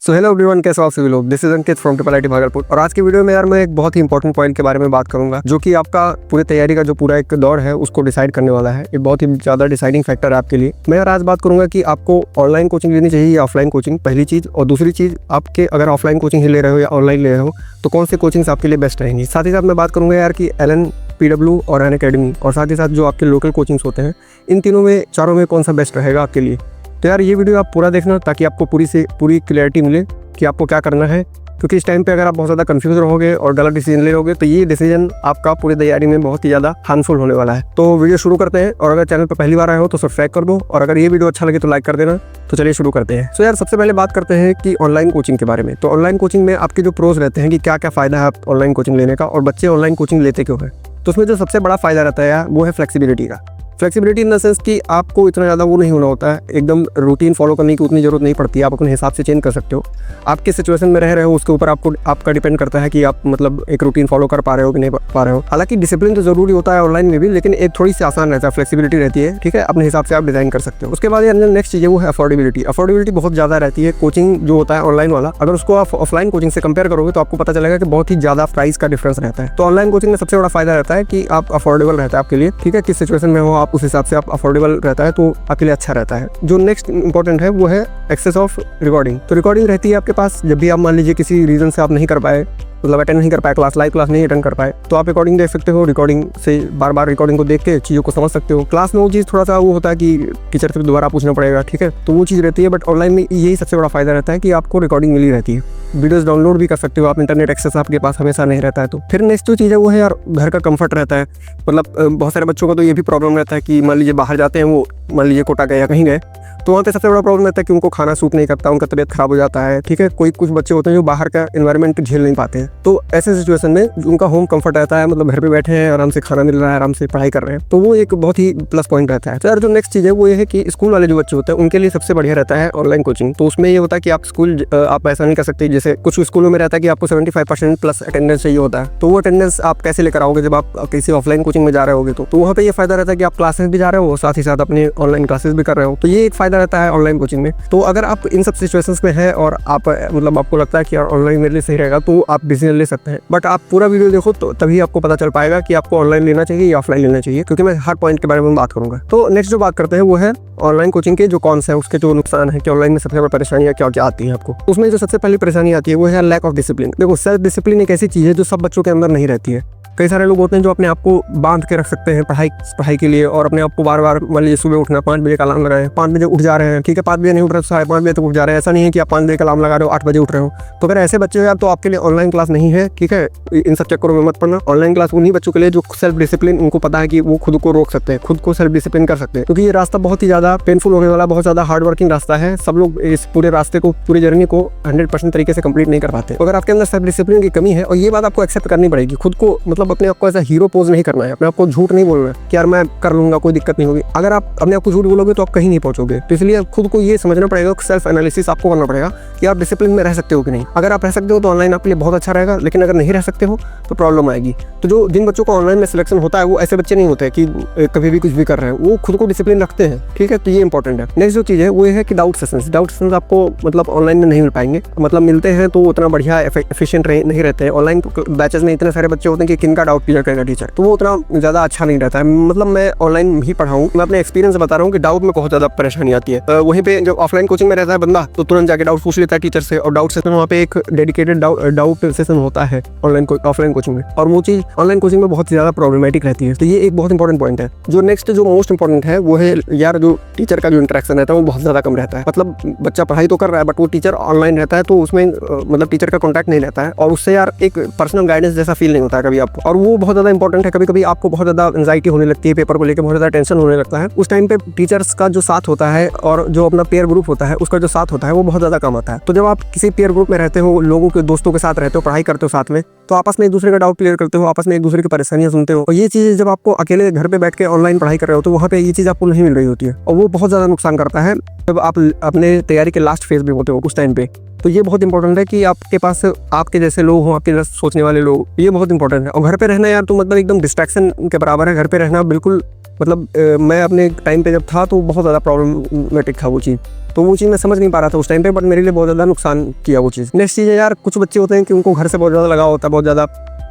So hello everyone, कैसे हो आप सभी लोग। This is Ankit from triple IT Bhagalpur. और आज की वीडियो में यार मैं एक बहुत ही इंपॉर्टेंट पॉइंट के बारे में बात करूंगा, जो कि आपका पूरी तैयारी का जो पूरा एक दौर है उसको डिसाइड करने वाला है। ये बहुत ही ज़्यादा डिसाइडिंग फैक्टर है आपके लिए। मैं यार आज बात करूंगा कि आपको ऑनलाइन कोचिंग लेनी चाहिए या ऑफलाइन कोचिंग, पहली चीज़। और दूसरी चीज़, आपके अगर ऑफलाइन कोचिंग ही ले रहे हो या ऑनलाइन ले रहे हो तो कौन सी कोचिंग्स आपके लिए बेस्ट रहेंगी। साथ ही साथ मैं बात करूंगा यार कि LNPW और अनअकैडमी, और साथ ही साथ जो आपके लोकल कोचिंग्स होते हैं, इन तीनों में चारों में कौन सा बेस्ट रहेगा आपके लिए। तो यार ये वीडियो आप पूरा देखना ताकि आपको पूरी से पूरी क्लैरिटी मिले कि आपको क्या करना है। क्योंकि इस टाइम पे अगर आप बहुत ज़्यादा कंफ्यूज रहोगे और गलत डिसीजन ले लोगे तो ये डिसीजन आपका पूरी तैयारी में बहुत ही ज़्यादा हार्मफुल होने वाला है। तो वीडियो शुरू करते हैं। और अगर चैनल पर पहली बार आए हो तो सब्सक्राइब कर दो, और अगर ये वीडियो अच्छा लगे तो लाइक कर देना। तो चलिए शुरू करते हैं। सो यार सबसे पहले बात करते हैं कि ऑनलाइन कोचिंग के बारे में। तो ऑनलाइन कोचिंग में आपके जो प्रोज रहते हैं कि क्या क्या फ़ायदा है ऑनलाइन कोचिंग लेने का, और बच्चे ऑनलाइन कोचिंग लेते क्यों है। तो उसमें जो सबसे बड़ा फ़ायदा रहता है यार वो है फ्लेक्सिबिलिटी का। फ्लेक्सिबिलिटी इन द सेंस कि आपको इतना ज़्यादा वो नहीं होना होता है, एकदम रूटीन फॉलो करने की उतनी ज़रूरत नहीं पड़ती है। आप अपने हिसाब से चेंज कर सकते हो। आप किस सिचुएशन में रह रहे हो उसके ऊपर आपका डिपेंड करता है कि आप मतलब एक रूटीन फॉलो कर पा रहे हो कि नहीं पा रहे हो। हालांकि डिसिप्लिन तो ज़रूरी होता है ऑनलाइन में भी, लेकिन एक थोड़ी सी आसान रहता है, फ्लेक्सिबिलिटी रहती है। ठीक है, अपने हिसाब से आप डिज़ाइन कर सकते हो। उसके बाद नेक्स्ट चीज़ है वो है अफोर्डेबिलिटी। अफोर्डेबिलिटी बहुत ज़्यादा रहती है। कोचिंग जो होता है ऑनलाइन वाला, अगर उसको आप ऑफलाइन कोचिंग से कंपेयर करोगे तो आपको पता चलेगा कि बहुत ही ज़्यादा प्राइस का डिफरेंस रहता है। तो ऑनलाइन कोचिंग में सबसे बड़ा फायदा रहता है कि आप अफोर्डेबल रहता है आपके लिए। ठीक है, किस सिचुएशन में हो आप उस हिसाब से आप अफोर्डेबल रहता है तो आपके लिए अच्छा रहता है। जो नेक्स्ट इंपॉर्टेंट है वो है एक्सेस ऑफ रिकॉर्डिंग। तो रिकॉर्डिंग रहती है आपके पास। जब भी आप मान लीजिए किसी रीजन से आप नहीं कर पाए, मतलब अटेंड नहीं कर पाए क्लास, लाइव क्लास नहीं अटेंड कर पाए, तो आप रिकॉर्डिंग देख सकते हो। रिकॉर्डिंग से बार बार रिकॉर्डिंग को देख के चीज़ों को समझ सकते हो। क्लास में वो चीज़ थोड़ा सा वो होता है कि टीचर से दोबारा पूछना पड़ेगा, ठीक है, तो वो चीज़ रहती है। बट ऑनलाइन में यही सबसे बड़ा फायदा रहता है कि आपको रिकॉर्डिंग मिली रहती है। वीडियोस डाउनलोड भी कर सकते हो आप, इंटरनेट एक्सेस आपके पास हमेशा नहीं रहता है। तो फिर नेक्स्ट जो चीज़ है वो है यार घर का कंफर्ट रहता है। मतलब बहुत सारे बच्चों का तो ये भी प्रॉब्लम रहता है कि मान लीजिए बाहर जाते हैं, वो मान लीजिए कोटा गए या कहीं गए, तो वहाँ पे सबसे बड़ा प्रॉब्लम रहता है कि उनको खाना सूट नहीं करता, उनका तबीयत खराब हो जाता है। ठीक है, कुछ बच्चे होते हैं जो बाहर का एनवायरनमेंट झेल नहीं पाते हैं। तो ऐसे सिचुएशन में उनका होम कंफर्ट रहता है, मतलब घर पे बैठे हैं, आराम से खाना मिल रहा है, आराम से पढ़ाई कर रहे हैं, तो वो एक बहुत ही प्लस पॉइंट रहता है। तो यार जो नेक्स्ट चीज़ है वो ये है कि स्कूल वाले जो बच्चे होते हैं उनके लिए सबसे बढ़िया रहता है ऑनलाइन कोचिंग। तो उसमें ये होता है कि आप स्कूल आप ऐसा नहीं कर सकते, जैसे कुछ स्कूलों में रहता है कि आपको 75% प्लस अटेंडेंस चाहिए होता है। तो वो अटेंडेंस आप कैसे लेकर आओगे जब आप किसी ऑफलाइन कोचिंग में जा रहे होगे। तो वहाँ पे ये फायदा रहता है कि आप क्लासेस भी जा रहे हो, साथ ही साथ अपने ऑनलाइन क्लासेस भी कर रहे हो। तो ये एक फायदा रहता है ऑनलाइन कोचिंग में। तो अगर आप इन सब सिचुएशंस में है और आप मतलब आपको लगता है कि यार ऑनलाइन मेरे लिए सही रहेगा, तो आप डिसीजन ले सकते हैं। बट आप पूरा वीडियो देखो तो तभी आपको पता चल पाएगा कि आपको ऑनलाइन लेना चाहिए या ऑफलाइन लेना चाहिए, क्योंकि मैं हर पॉइंट के बारे में बात करूंगा। तो नेक्स्ट जो बात करते हैं वो है ऑनलाइन कोचिंग के जो कौन से है, उसके जो नुकसान है कि ऑनलाइन में सबसे बड़ी परेशानियां क्या क्या आती है आपको। उसमें जो सबसे पहली परेशानी आती है वो है लैक ऑफ डिसिप्लिन। देखो, सेल्फ डिसिप्लिन एक ऐसी चीज़ है जो सब बच्चों के अंदर नहीं रहती है। कई सारे लोग होते हैं जो अपने आप को बांध के रख सकते हैं पढ़ाई के लिए, और अपने आप को बार बार मान लीजिए सुबह उठना 5 बजे का अलार्म लगाए, 5 बजे उठ जा रहे हैं। ठीक है, 5 बजे नहीं उठ रहे तो 5:30 बजे तक उठ जा रहे हैं। ऐसा नहीं है कि आप 5 बजे का अलार्म लगा रहे हो 8 बजे उठ रहे हो। तो अगर ऐसे बच्चे हो यार तो आपके लिए ऑनलाइन क्लास नहीं है। ठीक है, इन सब चक्करों में मत पड़ना। ऑनलाइन क्लास उन्हीं बच्चों के लिए जो सेल्फ डिसिप्लिन, उनको पता है कि वो खुद को रोक सकते हैं, खुद को सेल्फ डिसिप्लिन कर सकते हैं। क्योंकि ये रास्ता बहुत ही ज़्यादा पेनफुल होने वाला, बहुत ज़्यादा हार्ड वर्किंग रास्ता है। सब लोग इस पूरे रास्ते को, पूरी जर्नी को 100% तरीके से कंप्लीट नहीं कर पाते। तो अगर आपके अंदर सेल्फ डिसिप्लिन की कमी है, और ये बात आपको एक्सेप्ट करनी पड़ेगी, खुद को मतलब अपने आप को ऐसा हीरो पोज नहीं करना है, अपने आप को झूठ नहीं बोलना है कि यार मैं कर लूंगा, कोई दिक्कत नहीं होगी। अगर आप अपने आप को झूठ बोलोगे तो आप कहीं नहीं पहुंचोगे। तो इसलिए खुद को ये समझना पड़ेगा, सेल्फ एनालिसिस आपको करना पड़ेगा कि आप डिसिप्लिन में रह सकते हो कि नहीं। अगर आप रह सकते हो तो ऑनलाइन आपके लिए बहुत अच्छा रहेगा, लेकिन अगर नहीं रह सकते हो तो प्रॉब्लम आएगी। तो जो जिन बच्चों का ऑनलाइन में सिलेक्शन होता है वो ऐसे बच्चे नहीं होते कि कभी भी कुछ भी कर रहे हैं, वो खुद को डिसिप्लिन रखते हैं। ठीक है, तो ये इंपॉर्टेंट है। नेक्स्ट जो चीज़ है वो ये है कि डाउट सेशंस आपको मतलब ऑनलाइन में नहीं मिल पाएंगे। मतलब मिलते हैं तो उतना बढ़िया एफिशिएंट नहीं रहते हैं। ऑनलाइन बैचेस में इतने सारे बच्चे होते हैं कि किन का डाउट क्लियर करेगा टीचर, तो वो उतना ज़्यादा अच्छा नहीं रहता है। मतलब मैं ऑनलाइन ही पढ़ा हूँ, मैं अपने एक्सपीरियंस बता रहा हूँ कि डाउट में बहुत ज़्यादा परेशानी आती है। वहीं पे जब ऑफलाइन कोचिंग में रहता है बंदा तो तुरंत जाके डाउट पूछ लेता है टीचर से, और डाउट सेशन वहाँ पे एक डेडिकेटेड डाउट सेशन होता है ऑफलाइन कोचिंग में, और वो चीज़ ऑनलाइन कोचिंग में बहुत ज़्यादा प्रॉब्लमेटिक रहती है। तो ये एक बहुत इंपॉर्टेंट पॉइंट है। जो नेक्स्ट जो मोस्ट इंपॉर्टेंट है वो है यार जो टीचर का जो इंटरेक्शन रहता है वो बहुत ज़्यादा कम रहता है। मतलब बच्चा पढ़ाई तो कर रहा है बट वो टीचर ऑनलाइन रहता है, तो उसमें मतलब टीचर का कॉन्टैक्ट नहीं रहता है, और उससे यार एक पर्सनल गाइडेंस जैसा फील नहीं होता है कभी आपको, और वो बहुत ज़्यादा इंपॉर्टेंट है। कभी कभी आपको बहुत ज़्यादा एंजाइटी होने लगती है, पेपर को लेकर बहुत ज़्यादा टेंशन होने लगता है। उस टाइम पे टीचर्स का जो साथ होता है और जो अपना पेयर ग्रुप होता है उसका जो साथ होता है वो बहुत ज़्यादा कम आता है। तो जब आप किसी पेयर ग्रुप में रहते हो, लोगों के दोस्तों के साथ रहते हो, पढ़ाई करते हो साथ में, तो आपस में एक दूसरे का डाउट क्लियर करते हो, आपस में एक दूसरे की परेशानियां सुनते हो। और ये चीज़ जब आपको अकेले घर पे बैठ के ऑनलाइन पढ़ाई कर रहे हो तो वहाँ पे ये चीज़ आपको नहीं मिल रही होती है, और वो बहुत ज़्यादा नुकसान करता है जब आप अपने तैयारी के लास्ट फेज में होते हो उस टाइम पे। तो ये बहुत इंपॉर्टेंट है कि आपके पास आपके जैसे लोग हों, आपके जैसे सोचने वाले लोग, ये बहुत इंपॉर्टेंट है। और घर पे रहना यार तो मतलब एकदम डिस्ट्रैक्शन के बराबर है। घर पे रहना बिल्कुल मतलब मैं अपने टाइम पे जब था तो बहुत ज़्यादा प्रॉब्लमेटिक था वो चीज़, तो वो चीज़ मैं समझ नहीं पा रहा था उस टाइम पे, बट मेरे लिए बहुत ज़्यादा नुकसान किया वो चीज़। नेक्स्ट चीज़ है यार, कुछ बच्चे होते हैं कि उनको घर से बहुत ज़्यादा लगाव होता है, बहुत ज़्यादा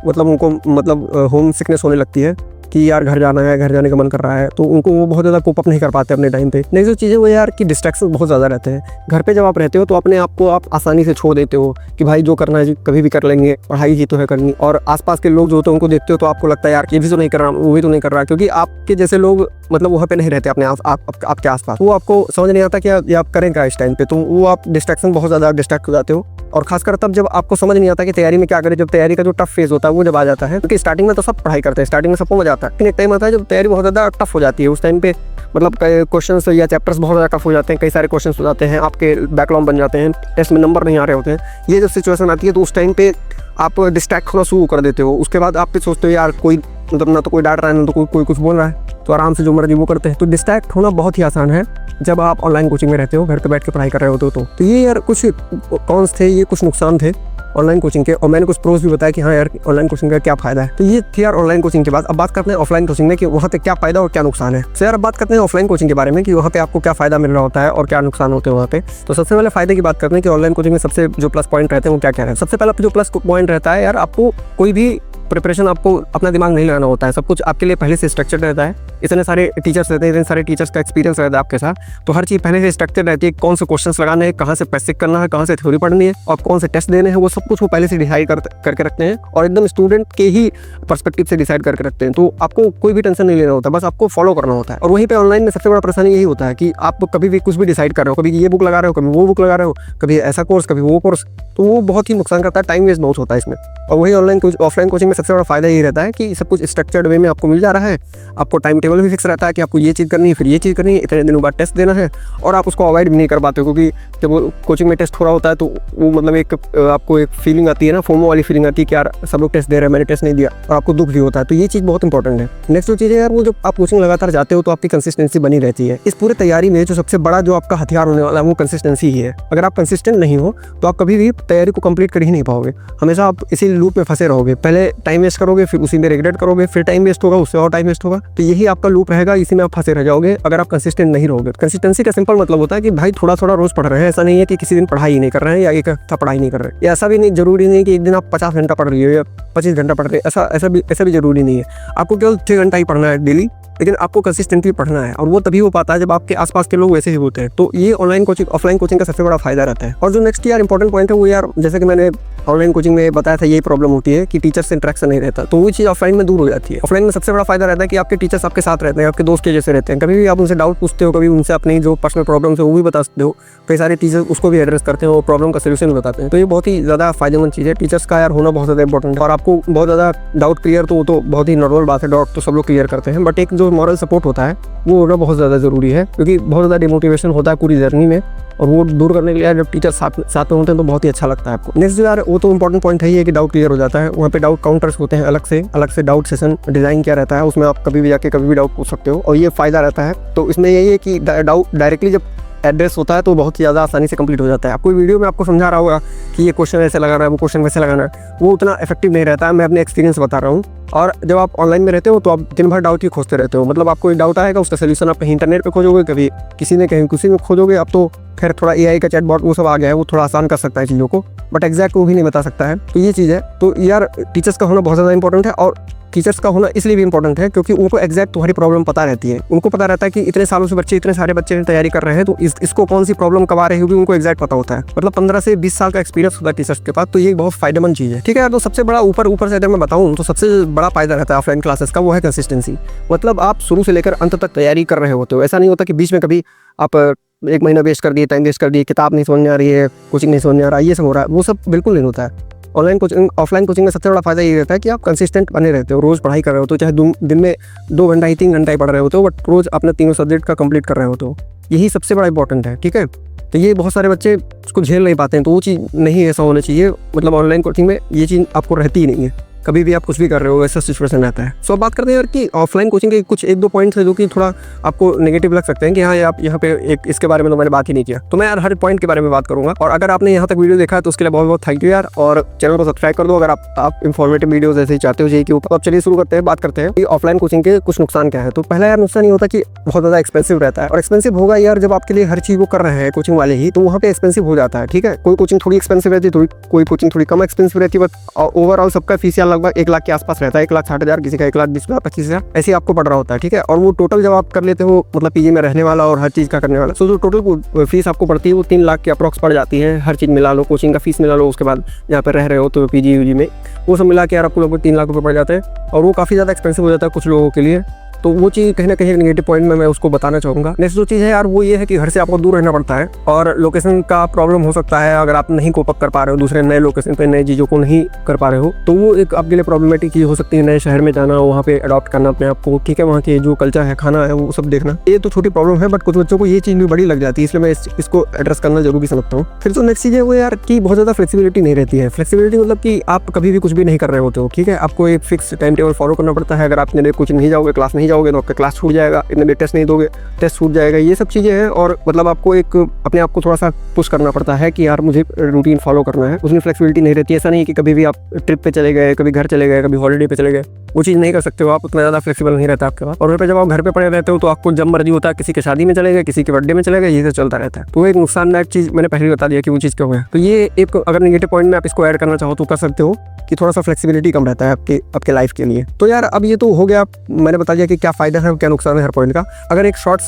मतलब उनको मतलब होम सिकनेस होने लगती है कि यार घर जाना है, घर जाने का मन कर रहा है, तो उनको वो बहुत ज़्यादा कोप अप नहीं कर पाते अपने टाइम पे। नेक्स्ट जो चीज़ है वो यार कि डिस्ट्रैक्शन बहुत ज़्यादा रहते हैं। घर पे जब आप रहते हो तो अपने आप को आप आसानी से छोड़ देते हो कि भाई जो करना है कभी भी कर लेंगे, पढ़ाई ही तो है करनी, और आसपास के लोग जो होते हैं उनको देखते हो तो आपको लगता है यार ये भी तो नहीं कर रहा, वो भी तो नहीं कर रहा, क्योंकि आपके जैसे लोग मतलब वहाँ पे नहीं रहते अपने आपके आसपास, वो आपको समझ नहीं आता कि ये आप करें क्या इस टाइम पे, तो वो आप डिस्ट्रैक्शन बहुत ज़्यादा डिस्ट्रैक्ट हो जाते हो। और खासकर तब जब आपको समझ नहीं आता कि तैयारी में क्या करें, जब तैयारी का जो टफ फेज होता है वो जब आ जाता है, क्योंकि स्टार्टिंग में तो सब पढ़ाई करते हैं, स्टार्टिंग में सबको मजा आता है, लेकिन एक टाइम आता है जब तैयारी बहुत ज़्यादा टफ हो जाती है। उस टाइम पे मतलब क्वेश्चंस या चैप्टर्स बहुत ज़्यादा टफ हो जाते हैं, कई सारे क्वेश्चंस हो जाते हैं, आपके बैकलॉग बन जाते हैं, टेस्ट में नंबर नहीं आ रहे होते हैं। ये जब सिचुएशन आती है तो उस टाइम पे आप डिस्ट्रैक्ट होना शुरू कर देते हो। उसके बाद आप फिर सोचते हो यार कोई मतलब ना तो कोई डांट रहा है ना तो कोई कुछ बोल रहा है, तो आराम से जो मर्जी वो करते हैं। तो डिस्ट्रैक्ट होना बहुत ही आसान है जब आप ऑनलाइन कोचिंग में रहते हो, घर पे बैठ के पढ़ाई कर रहे होते हो। तो ये यार कुछ कॉन्स थे, ये कुछ नुकसान थे ऑनलाइन कोचिंग के, और मैंने कुछ प्रोज भी बताया कि हाँ यार ऑनलाइन कोचिंग का क्या फायदा है। तो ये थी यार ऑनलाइन कोचिंग के बाद। अब बात करते हैं ऑफलाइन कोचिंग में कि वहाँ पे क्या फायदा और क्या नुकसान है। तो यार अब बात करते हैं ऑफलाइन कोचिंग के बारे में कि वहाँ पे आपको क्या फायदा मिल रहा होता है और क्या नुकसान होते हैं वहाँ पे। तो सबसे पहले फायदे की बात करते हैं कि ऑनलाइन कोचिंग में सबसे जो प्लस पॉइंट रहते हैं वो क्या क्या है। सबसे पहला जो प्लस पॉइंट रहता है यार, आपको कोई भी प्रिपरेशन आपको अपना दिमाग नहीं लगाना होता है, सब कुछ आपके लिए पहले से स्ट्रक्चर्ड रहता है। इतने सारे टीचर्स रहते हैं, इतने सारे टीचर्स का एक्सपीरियंस रहता है आपके साथ, तो हर चीज़ पहले से स्ट्रक्चर्ड रहती है। कौन से क्वेश्चंस लगाने हैं, कहाँ से प्रैक्टिस करना है, कहाँ से थ्योरी पढ़नी है और कौन से टेस्ट देने हैं, वो सब कुछ वो पहले से डिसाइड करके रखते हैं और एकदम स्टूडेंट के ही पर्सपेक्टिव से डिसाइड करके रखते हैं। तो आपको कोई भी टेंशन नहीं लेना होता, बस आपको फॉलो करना होता है। और वहीं पे ऑनलाइन में सबसे बड़ा परेशानी यही होता है कि आप कभी भी कुछ भी डिसाइड कर रहे हो, कभी ये बुक लगा रहे हो, कभी वो बुक लगा रहे हो, कभी ऐसा कोर्स कभी वो कोर्स, तो वो बहुत ही नुकसान करता है, टाइम वेस्ट बहुत होता है इसमें। और वही ऑफलाइन कोचिंग में सबसे बड़ा फायदा यही रहता है कि सब कुछ स्ट्रक्चर्ड वे में आपको मिल जा रहा है, आपको टाइम टेबल भी फिक्स रहता है कि आपको ये चीज़ करनी है, फिर ये चीज़ करनी है, इतने दिनों बाद टेस्ट देना है, और आप उसको अवॉइड भी नहीं कर पाते हो, क्योंकि जब कोचिंग में टेस्ट हो रहा होता है तो वो मतलब एक आपको एक फीलिंग आती है ना, फोमो वाली फीलिंग आती है कि यार सब लोग टेस्ट दे रहे हैं, मैंने टेस्ट नहीं दिया, और आपको दुख भी होता है। तो ये चीज़ बहुत इंपॉर्टेंट है। नेक्स्ट जो चीज़ है यार, वो जब आप कोचिंग लगातार जाते हो तो आपकी कंसिस्टेंसी बनी रहती है। इस पूरे तैयारी में जो सबसे बड़ा जो आपका हथियार होने वाला है वो कंसिस्टेंसी ही है। अगर आप कंसिस्टेंट नहीं हो तो आप कभी भी तैयारी को कंप्लीट कर ही नहीं पाओगे, हमेशा आप इसी लूप में फंसे रहोगे। पहले टाइम वेस्ट करोगे, फिर उसी में रिग्रेट करोगे, फिर टाइम वेस्ट होगा, उससे और टाइम वेस्ट होगा, तो यही आपका लूप रहेगा, इसी में आप फंसे रह जाओगे अगर आप कंसिस्टेंट नहीं रहोगे। कंसिस्टेंसी का सिंपल मतलब होता है कि भाई थोड़ा थोड़ा रोज पढ़ रहे हैं, ऐसा नहीं है कि किसी दिन पढ़ाई ही नहीं कर रहे हैं या एक हफ्ता पढ़ाई नहीं कर रहे हैं, या ऐसा भी नहीं जरूरी नहीं कि एक दिन आप 50 घंटा पढ़ रही हो या 25 घंटा पढ़ रहे हो, ऐसा भी जरूरी नहीं है। आपको केवल 6 घंटा ही पढ़ना है डेली, लेकिन आपको कंसिस्टेंटली पढ़ना है, और वो तभी हो पाता है जब आपके आसपास के लोग वैसे ही होते हैं। तो ये ऑनलाइन कोचिंग ऑफलाइन कोचिंग का सबसे बड़ा फायदा रहता है। और जो नेक्स्ट यार इंपॉर्टेंट पॉइंट है वो यार, जैसे कि मैंने ऑनलाइन कोचिंग में बताया था, यही प्रॉब्लम होती है कि टीचर से इंटरेक्शन नहीं रहता, तो वो चीज़ ऑफलाइन में दूर हो जाती है। ऑफलाइन में सबसे बड़ा फायदा रहता है कि आपके टीचर्स आपके साथ रहते हैं, आपके दोस्त के जैसे रहते हैं, कभी भी आप उनसे डाउट पूछते हो, कभी उनसे अपनी जो पर्सनल प्रॉब्लम है वो भी बता सकते हो, कई सारे टीचर्स उसको भी एड्रेस करते हैं और प्रॉब्लम का सोल्यूशन बताते हैं। तो ये बहुत ही ज़्यादा फायदेमंद चीज़ है, टीचर्स का यार होना बहुत ज़्यादा इंपॉर्टेंट है। और आपको बहुत ज़्यादा डाउट क्लियर तो वो तो बहुत ही नॉर्मल बात है, डाउट तो सब लोग क्लियर करते हैं, बट एक जो मॉरल सपोर्ट होता है वो होना बहुत ज़्यादा ज़रूरी है, क्योंकि बहुत ज़्यादा डिमोटिवेशन होता है पूरी जर्नी में, और वो दूर करने के लिए जब टीचर साथ में होते हैं तो बहुत ही अच्छा लगता है आपको। नेक्स्ट यार वो तो इंपॉर्टेंट पॉइंट है ये कि डाउट क्लियर हो जाता है। वहाँ पे डाउट काउंटर्स होते हैं, अलग से डाउट सेशन डिज़ाइन किया रहता है, उसमें आप कभी भी जाके कभी भी डाउट पूछ सकते हो, और ये फ़ायदा रहता है। तो इसमें यही है कि डाउट डायरेक्टली जब एड्रेस होता है तो बहुत ही ज़्यादा आसानी से कंप्लीट हो जाता है। आपको वीडियो में आपको समझा रहा होगा कि ये क्वेश्चन ऐसे लगाना है, वो क्वेश्चन वैसे लगाना है, वो उतना इफेक्टिव नहीं रहता है, मैं अपने एक्सपीरियंस बता रहा हूँ। और जब आप ऑनलाइन में रहते हो तो आप दिन भर डाउट ही खोजते रहते हो, मतलब आपको एक डाउट आएगा, उसका सोल्यूशन आप कहीं इंटरनेट पे खोजोगे, कभी किसी में खोजोगे। अब तो खैर थोड़ा AI का चैटबॉट वो सब आ गया है, वो थोड़ा आसान कर सकता है चीज़ों को, बट एग्जैक्ट वो भी नहीं बता सकता है। तो ये चीज़ है। तो यार टीचर्स का होना बहुत ज़्यादा इंपॉर्टेंट है, और टीचर्स का होना इसलिए भी इंपॉर्टेंट है क्योंकि उनको एग्जैक्ट तुम्हारी प्रॉब्लम पता रहती है। उनको पता रहता है कि इतने सालों से इतने सारे बच्चे तैयारी कर रहे हैं, तो इसको कौन सी प्रॉब्लम कब आ रही होगी उनको एग्जैक्ट पता होता है। मतलब 15 से 20 साल का एक्सपीरियंस होता है टीचर्स के पास, तो ये बहुत फायदेमंद चीज़ है। ठीक है। तो सबसे बड़ा ऊपर से अगर मैं बताऊँ तो सबसे बड़ा फायदा रहता है ऑफलाइन क्लासेस का, वो है कंसिस्टेंसी। मतलब आप शुरू से लेकर अंत तक तैयारी कर रहे होते हो, ऐसा नहीं होता कि बीच में कभी आप 1 महीना वेस्ट कर दिए, टाइम वेस्ट कर दिए, किताब नहीं समझ में आ रही है, कोचिंग नहीं समझ में आ रहा है, ये सब हो रहा है, वो सब बिल्कुल नहीं होता है। ऑफलाइन कोचिंग में सबसे बड़ा फायदा ये रहता है कि आप कंसिस्टेंट बने रहते हो, रोज़ पढ़ाई कर रहे हो, तो चाहे दिन में 2 घंटा ही 3 घंटा ही पढ़ रहे होते हो, बट रोज़ अपने तीनों सब्जेक्ट का कंप्लीट कर रहे होते हो, यही सबसे बड़ा इंपॉर्टेंट है। ठीक है। तो ये बहुत सारे बच्चे उसको झेल नहीं पाते हैं, तो वो चीज़ नहीं ऐसा होना चाहिए। मतलब ऑनलाइन कोचिंग में ये चीज़ आपको रहती ही नहीं है। कभी भी आप कुछ भी कर रहे हो वैसा सिचुएशन रहता है। सो बात करते हैं यार कि ऑफलाइन कोचिंग के कुछ 1-2 पॉइंट्स है जो कि थोड़ा आपको नेगेटिव लग सकते हैं कि हाँ आप यहाँ पे एक इसके बारे में तो मैंने बात ही नहीं किया। तो मैं यार हर पॉइंट के बारे में बात करूंगा, और अगर आपने यहाँ तक वीडियो देखा है तो उसके लिए बहुत बहुत थैंक यू यार, और चैनल को सब्सक्राइब कर दो अगर आप इंफॉर्मेटिव वीडियोस ऐसे ही चाहते हो जी के ऊपर। अब चलिए शुरू करते हैं, बात करते हैं कि ऑफलाइन कोचिंग के कुछ नुकसान क्या है। तो पहला यार नुकसान ये होता है कि बहुत ज़्यादा एक्सपेंसिव रहता है, और एक्सपेंसिव होगा यार जब आपके लिए हर चीज़ वो कर रहे हैं कोचिंग वाले ही, तो वहाँ पे एक्सपेंसिव हो जाता है। ठीक है, कोई कोचिंग थोड़ी एक्सपेंसिव रहती है, कोई कोचिंग थोड़ी कम एक्सपेंसिव रहती है, बट ओवरऑल सबका फीस यार लगभग 1 लाख के आसपास रहता है, 1,60,000, किसी का 1,20,000, 25,000 ऐसे आपको पड़ रहा होता है। ठीक है, और वो टोटल जब आप कर लेते हो मतलब पीजी में रहने वाला और हर चीज़ का करने वाला, तो जो टोटल फीस आपको पड़ती है वो 3 लाख के अप्रॉक्स पड़ जाती है। हर चीज़ मिला लो, कोचिंग का फीस मिला लो, उसके बाद यहाँ पर रह रहे हो तो पीजी यूजी में वो सब मिला के यार आपको लगभग 3 लाख रुपये पड़ जाते हैं, और वो काफ़ी ज़्यादा एक्सपेंसिव हो जाता है कुछ लोगों के लिए। तो वो चीज़ कहीं ना कहीं नेगेटिव पॉइंट में मैं उसको बताना चाहूँगा। नेक्स्ट जो चीज़ है यार वो ये है कि घर से आपको दूर रहना पड़ता है, और लोकेशन का प्रॉब्लम हो सकता है अगर आप नहीं कोप अप कर पा रहे हो दूसरे नए लोकेशन पे, नई चीज़ों को नहीं कर पा रहे हो, तो वो एक आपके लिए प्रॉब्लमेटिक चीज़ हो सकती है। नए शहर में जाना, वहाँ पे अडॉप्ट करना अपने आप को, ठीक है, वहाँ के जो कल्चर है, खाना है, वो सब देखना, ये तो छोटी प्रॉब्लम है, बट कुछ बच्चों को ये चीज़ भी बड़ी लग जाती है, इसलिए मैं इसको एड्रेस करना जरूरी समझता हूँ। फिर जो नेक्स्ट चीज़ है वो यार कि बहुत ज़्यादा फ्लेक्सिबिलिटी नहीं रहती है। फ्लेक्सिबिलिटी मतलब कि आप कभी भी कुछ भी नहीं कर रहे होते हो, ठीक है, आपको एक फिक्स टाइम टेबल फॉलो करना पड़ता है। अगर आप कोचिंग नहीं जाओगे, क्लास नहीं जाओगे, तो आपका क्लास छूट जाएगा, इतने भी टेस्ट नहीं दोगे, टेस्ट छूट जाएगा, ये सब चीज़ें हैं। और मतलब आपको एक अपने आप को थोड़ा सा पुश करना पड़ता है कि यार मुझे रूटीन फॉलो करना है। उसमें फ्लेक्सिबिलिटी नहीं रहती है। ऐसा नहीं कि कभी भी आप ट्रिप पे चले गए, कभी घर चले गए, कभी हॉलीडे पे चले गए, वो चीज़ नहीं कर सकते हो आप, उतना ज़्यादा फ्लेक्सिबल नहीं रहता आपके पास। और जब आप घर पे पड़े रहते हो तो आपको जब मर्जी होता है, किसी की शादी में चले गए, किसी के बर्थडे में चले गए, ये सब चलता रहता है। तो एक नुकसानदायक चीज़ मैंने पहले बता दिया कि वो चीज़ क्यों है। तो ये एक अगर नेगेटिव पॉइंट में आप इसको ऐड करना चाहो तो कर सकते हो कि थोड़ा सा फ्लेक्सिबिलिटी कम रहता है आपके लाइफ के लिए। तो यार अब ये तो हो गया, मैंने बता दिया कि क्या फ़ायदा है, क्या नुकसान है हर पॉइंट का। अगर एक शॉर्ट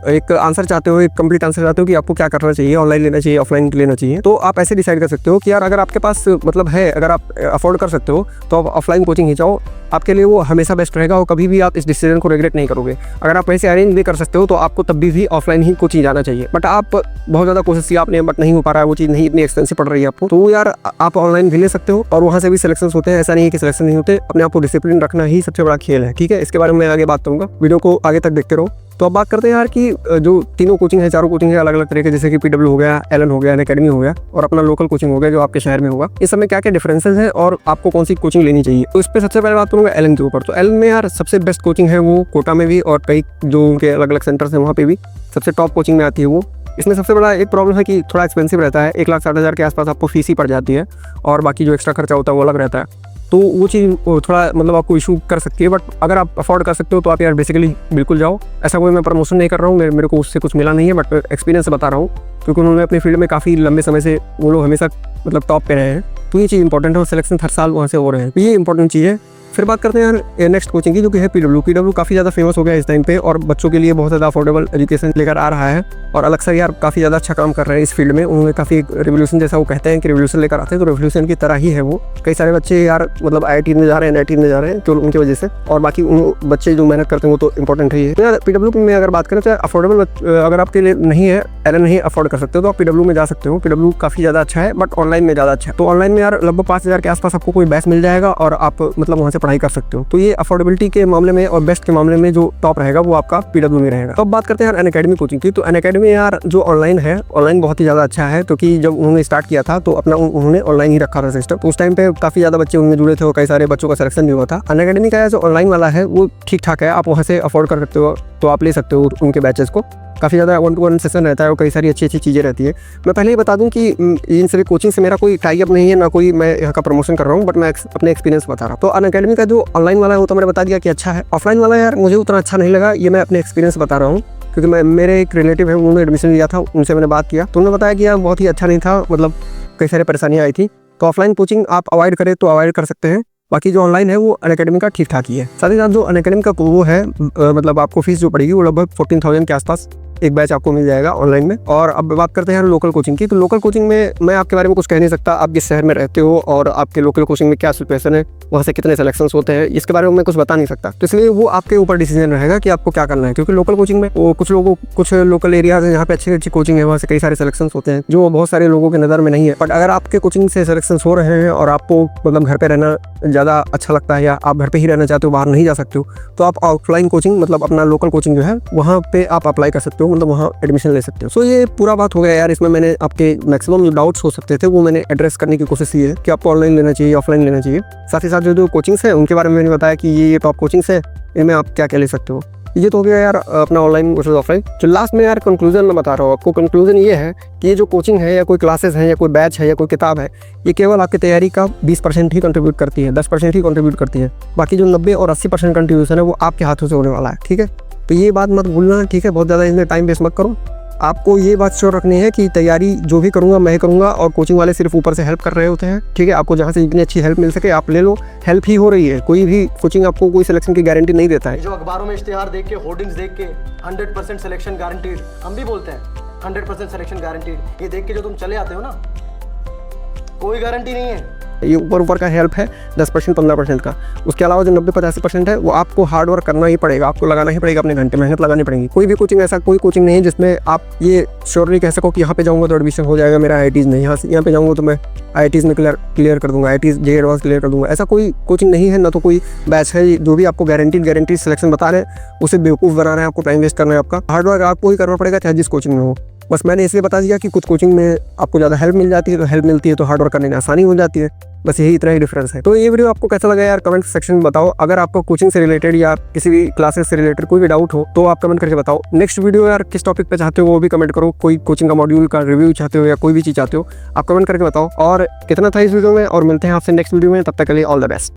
एक आंसर चाहते हो, एक कंप्लीट आंसर चाहते हो कि आपको क्या करना चाहिए, ऑनलाइन लेना चाहिए, ऑफलाइन लेना चाहिए, तो आप ऐसे डिसाइड कर सकते हो कि यार अगर आपके पास मतलब है, अगर आप अफोर्ड कर सकते हो तो आप ऑफलाइन कोचिंग ही जाओ, आपके लिए वो हमेशा बेस्ट रहेगा और कभी भी आप इस डिसीजन को रिग्रेट नहीं करोगे। अगर आप वैसे अरेंज भी कर सकते हो तो आपको तब भी ऑफलाइन ही कोचिंग जाना चाहिए। बट आप बहुत ज़्यादा कोशिश की आपने, बट नहीं हो पा रहा है, वो चीज़ नहीं इतनी एक्सपेंसिव पड़ रही है आपको, तो यार आप ऑनलाइन भी ले सकते हो और वहाँ से भी सिलेक्शन होते हैं। ऐसा नहीं है कि सिलेक्शन नहीं होते। अपने आप को डिसिप्लिन रखना ही सबसे बड़ा खेल है, ठीक है। इसके बारे में मैं आगे बात करूँगा, वीडियो को आगे तक देखते रहो। तो अब बात करते हैं यार कि जो तीनों कोचिंग है, चारों कोचिंग है अलग अलग तरह के, जैसे कि पीडब्ल्यू हो गया, एलन हो गया, अनअकैडमी हो गया, और अपना लोकल कोचिंग हो गया जो आपके शहर में होगा। इस समय क्या क्या डिफरेंसेस है और आपको कौन सी कोचिंग लेनी चाहिए, तो इस पर सबसे पहले बात करूँगा एलन के ऊपर। तो एलन में यार सबसे बेस्ट कोचिंग है वो कोटा में भी, और कई जो उनके अलग अलग सेंटर्स हैं वहाँ पे भी सबसे टॉप कोचिंग में आती है वो। इसमें सबसे बड़ा एक प्रॉब्लम है कि थोड़ा एक्सपेंसिव रहता है, 1,60,000 के आसपास आपको फीस ही पड़ जाती है, और बाकी जो एक्स्ट्रा खर्चा होता है वो अलग रहता है। तो वो चीज़ थोड़ा मतलब आपको इशू कर सकती है। बट अगर आप अफोर्ड कर सकते हो तो आप यार बेसिकली बिल्कुल जाओ। ऐसा कोई मैं प्रमोशन नहीं कर रहा हूँ, मेरे को उससे कुछ मिला नहीं है, बट एक्सपीरियंस से बता रहा हूँ, क्योंकि उन्होंने अपनी फील्ड में काफ़ी लंबे समय से वो लोग हमेशा मतलब टॉप पे रहे हैं। तो ये चीज़ इंपॉर्टेंट है, और सिलेक्शन हर साल वहाँ से हो रहे हैं, तो ये इंपॉर्टेंट चीज़ है। फिर बात करते हैं यार नेक्स्ट कोचिंग की, जो कि है पीडब्ल्यू काफ़ी ज़्यादा फेमस हो गया इस टाइम पे, और बच्चों के लिए बहुत ज़्यादा अफोर्डेबल एजुकेशन लेकर आ रहा है, और अलग से यार काफ़ी ज़्यादा अच्छा काम कर रहे हैं इस फील्ड में। उन्होंने काफ़ी रिवोल्यूशन, जैसा वो कहते हैं कि रिवोल्यूशन लेकर आते हैं, तो रिवोल्यूशन की तरह ही है वो। कई सारे बच्चे यार मतलब IIT में जा रहे हैं, NIT में जा रहे हैं, तो उनकी वजह से, और बाकी उन बच्चे जो मेहनत करते हैं वो तो इंपॉर्टेंट है। तो यार पीडब्ल्यू में अगर बात करें तो अफोर्डेबल अगर आपके लिए नहीं है, एलन नहीं अफोर्ड कर सकते हो, तो आप पीडब्ल्यू में जा सकते हो। पीडब्ल्यू काफ़ी ज़्यादा अच्छा है, बट ऑनलाइन में ज़्यादा अच्छा है। तो ऑनलाइन में यार लगभग 5,000 के आसपास आपको कोई बैच मिल जाएगा, और आप मतलब वहाँ से पढ़ाई कर सकते हो। तो ये अफोर्डेबिलिटी के मामले में और बेस्ट के मामले में जो टॉप रहेगा वो आपका पीडब्ल्यू में रहेगा। तो अब बात करते हैं यार अनअकैडमी कोचिंग की। तो अनअकैडमी यार जो ऑनलाइन है, ऑनलाइन बहुत ही ज़्यादा अच्छा है, क्योंकि जब उन्होंने स्टार्ट किया था तो अपना उन्होंने ऑनलाइन ही रखा था सिस्टम। तो उस टाइम पे काफ़ी ज़्यादा बच्चे उनमें जुड़े थे, और कई सारे बच्चों का सिलेक्शन भी हुआ था। अनअकैडमी का जो ऑनलाइन वाला है वो ठीक ठाक है, आप वहाँ से अफोर्ड कर सकते हो, तो आप ले सकते हो उनके बैचेस को। काफ़ी ज़्यादा 1-to-1 सेशन रहता है, और कई सारी अच्छी चीज़ें रहती है। मैं पहले ही बता दूं कि इन सभी कोचिंग से मेरा कोई टाई अप नहीं है, ना कोई मैं यहाँ का प्रमोशन कर रहा हूँ, बट मैं अपने एक्सपीरियंस बता रहा हूँ। तो अनअकैडमी का जो ऑनलाइन वाला है वो तो मैंने बता दिया कि अच्छा है। ऑफलाइन वाला यार मुझे उतना अच्छा नहीं लगा, ये मैं अपने एक्सपीरियंस बता रहा हूँ, क्योंकि मेरे एक रिलेटिव है, उन्होंने एडमिशन लिया था, उनसे मैंने बात किया, तो उन्होंने बताया कि यार बहुत ही अच्छा नहीं था, मतलब कई सारी परेशानियाँ आई थी। तो ऑफलाइन कोचिंग आप अवॉइड करें तो अवॉइड कर सकते हैं। बाकी जो ऑनलाइन है वो अनअकैडमी का ठीक ठाक ही है। साथ ही साथ जो अनअकैडमी का वो है मतलब आपको फीस जो पड़ेगी वो लगभग 14,000 के आसपास एक बैच आपको मिल जाएगा ऑनलाइन में। और अब बात करते हैं लोकल कोचिंग की। तो लोकल कोचिंग में मैं आपके बारे में कुछ कह नहीं सकता, आप किस शहर में रहते हो और आपके लोकल कोचिंग में क्या सिचुएशन है, वहाँ से कितने सिलेक्शंस होते हैं, इसके बारे में मैं कुछ बता नहीं सकता। तो इसलिए वो आपके ऊपर डिसीजन रहेगा कि आपको क्या करना है, क्योंकि लोकल कोचिंग में वो कुछ लोकल एरियाज है जहाँ पे अच्छी कोचिंग है, वहाँ से कई सारे सिलेक्शंस होते हैं जो बहुत सारे लोगों की नज़र में नहीं है। बट अगर आपके कोचिंग से सिलेक्शंस हो रहे हैं और आपको मतलब घर पे रहना ज़्यादा अच्छा लगता है, या आप घर पे ही रहना चाहते हो, बाहर नहीं जा सकते हो, तो आप ऑफलाइन कोचिंग मतलब अपना लोकल कोचिंग जो है वहाँ पे आप अप्लाई कर सकते हो। हो, मतलब वहाँ एडमिशन ले सकते हो। सो ये पूरा बात हो गया यार। इसमें मैंने आपके मैक्सिमम जो डाउट्स हो सकते थे वो मैंने एड्रेस करने की कोशिश की है कि आपको ऑनलाइन लेना चाहिए, ऑफलाइन लेना चाहिए। साथ ही साथ जो कोचिंग्स है उनके बारे में मैंने बताया कि ये टॉप कोचिंग्स है, इनमें आप क्या क्या ले सकते हो। ये तो हो गया यार अपना ऑनलाइन वर्सेस ऑफलाइन। जो लास्ट में यार कंक्लूजन मैं बता रहा हूँ आपको, कंक्लूजन ये है कि ये जो कोचिंग है या कोई क्लासेस है या कोई बैच है या कोई किताब है, ये केवल आपकी तैयारी का 20% ही कंट्रीब्यूट करती है, 10% ही कंट्रीब्यूट करती है। बाकी जो 90 और 80% कंट्रीब्यूशन है वो आपके हाथों से होने वाला है, ठीक है। तो ये बात मत भूलना, ठीक है। बहुत ज़्यादा इसमें टाइम वेस्ट मत करो। आपको ये बात श्योर रखनी है कि तैयारी जो भी करूँगा मैं ही करूँगा, और कोचिंग वाले सिर्फ ऊपर से हेल्प कर रहे होते हैं, ठीक है। आपको जहाँ से जितनी अच्छी हेल्प मिल सके आप ले लो, हेल्प ही हो रही है। कोई भी कोचिंग आपको कोई सिलेक्शन की गारंटी नहीं देता है। जो अखबारों में इश्तिहार देख के, होर्डिंग्स देख के 100% सिलेक्शन गारंटीड, हम भी बोलते हैं 100% सिलेक्शन गारंटीड, ये देख के जो तुम चले आते हो ना, कोई गारंटी नहीं है। ये ऊपर का हेल्प है 10% 15% का। उसके अलावा जो 90-85% है वो आपको हार्ड वर्क करना ही पड़ेगा, आपको लगाना ही पड़ेगा, अपने घंटे मेहनत लगानी पड़ेगी। कोई भी कोचिंग, ऐसा कोई कोचिंग नहीं है जिसमें आप ये श्योरली कह सको कि यहाँ पे जाऊँगा तो एडमिशन हो जाएगा मेरा IITs नहीं, यहाँ पे जाऊँगा तो मैं IITs में क्लियर कर दूंगा, IITs JEE एडवांस क्लियर कर दूंगा। ऐसा कोई कोचिंग नहीं है, ना तो कोई बैच है। जो भी आपको गारंटी सिलेक्शन बता रहे हैं उसे बेवकूफ़ बना रहे हैं, आपको टाइम वेस्ट करना है। आपका हार्ड वर्क आपको ही करना पड़ेगा, चाहे जिस कोचिंग में हो। बस मैंने इसलिए बता दिया कि कुछ कोचिंग में आपको ज़्यादा हेल्प मिल जाती है, तो हेल्प मिलती है तो हार्ड वर्क करने में आसानी हो जाती है। बस यही इतना ही डिफरेंस है। तो ये वीडियो आपको कैसा लगा यार, कमेंट सेक्शन में बताओ। अगर आपको कोचिंग से रिलेटेड या किसी भी क्लासेस से रिलेटेड कोई भी डाउट हो तो आप कमेंट करके बताओ। नेक्स्ट वीडियो यार किस टॉपिक पे चाहते हो वो भी कमेंट करो। कोई कोचिंग का मॉड्यूल का रिव्यू चाहते हो या कोई भी चीज़ चाहते हो आप कमेंट करके बताओ। और कितना था इस वीडियो में, और मिलते हैं आपसे नेक्स्ट वीडियो में। तब तक के लिए ऑल द बेस्ट।